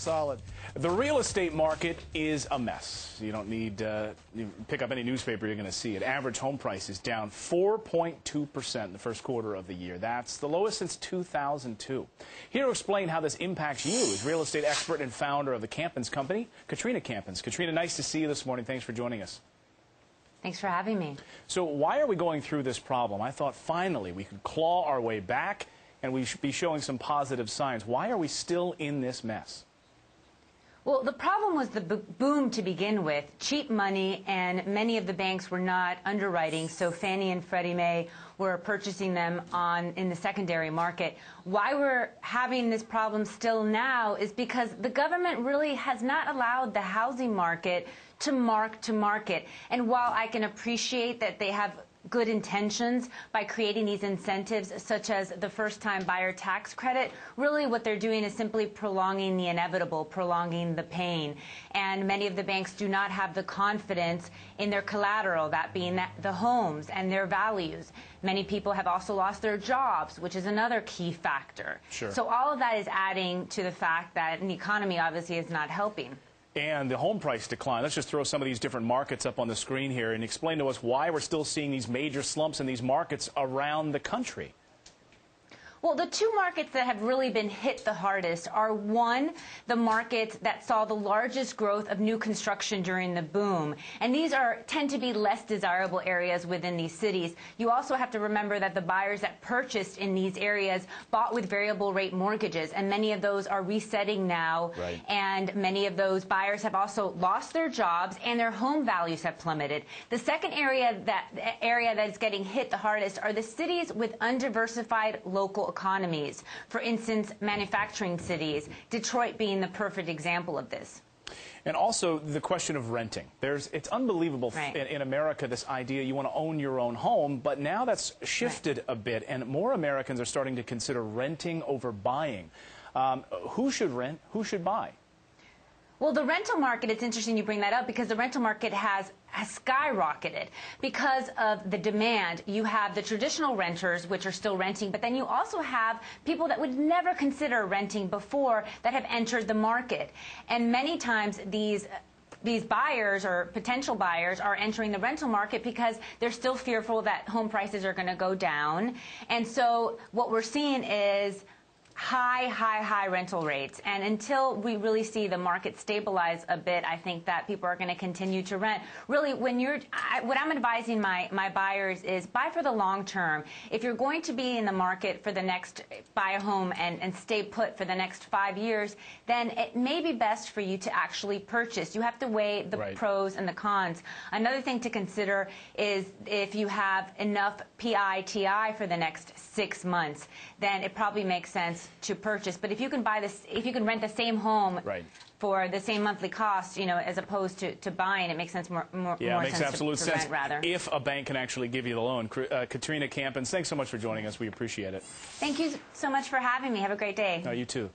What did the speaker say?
solid. The real estate market is a mess. You don't need you pick up any newspaper, you're going to see it. Average home price is down 4.2% in the first quarter of the year. That's the lowest since 2002. Here to explain how this impacts you is real estate expert and founder of the Campins Company, Katrina Campins. Katrina, nice to see you this morning. Thanks for joining us. Thanks for having me. So why are we going through this problem? I thought finally we could claw our way back and we should be showing some positive signs. Why are we still in this mess? Well, the problem was the boom to begin with, cheap money, and many of the banks were not underwriting, so Fannie and Freddie Mae were purchasing them in the secondary market. Why we're having this problem still now is because the government really has not allowed the housing market to market. And while I can appreciate that they have good intentions by creating these incentives such as the first-time buyer tax credit, really what they're doing is simply prolonging the inevitable, prolonging the pain. And many of the banks do not have the confidence in their collateral, that being the homes and their values. Many people have also lost their jobs, which is another key factor. Sure. So all of that is adding to the fact that the economy obviously is not helping. And the home price decline. Let's just throw some of these different markets up on the screen here and explain to us why we're still seeing these major slumps in these markets around the country. Well, the two markets that have really been hit the hardest are, one, the markets that saw the largest growth of new construction during the boom. And these tend to be less desirable areas within these cities. You also have to remember that the buyers that purchased in these areas bought with variable rate mortgages, and many of those are resetting now. Right. And many of those buyers have also lost their jobs and their home values have plummeted. The second area that is getting hit the hardest are the cities with undiversified local economies. For instance, manufacturing cities, Detroit being the perfect example of this. And also the question of renting. It's unbelievable Right. in America, this idea you want to own your own home, but now that's shifted Right. a bit, and more Americans are starting to consider renting over buying. Who should rent? Who should buy? Well, the rental market, it's interesting you bring that up because the rental market has skyrocketed because of the demand. You have the traditional renters, which are still renting, but then you also have people that would never consider renting before that have entered the market. And many times these buyers or potential buyers are entering the rental market because they're still fearful that home prices are going to go down. And so what we're seeing is high rental rates. And until we really see the market stabilize a bit, I think that people are going to continue to rent. Really, what I'm advising my buyers is buy for the long term. If you're going to be in the market for the next, buy a home and stay put for the next 5 years, then it may be best for you to actually purchase. You have to weigh the Right. pros and the cons. Another thing to consider is if you have enough PITI for the next 6 months, then it probably makes sense to purchase. But if you can rent the same home Right. for the same monthly cost, as opposed to buying, it makes sense more Yeah, it makes sense absolute to sense rent, rather. if a bank can actually give you the loan. Katrina Campins, thanks so much for joining us. We appreciate it. Thank you so much for having me. Have a great day. You too.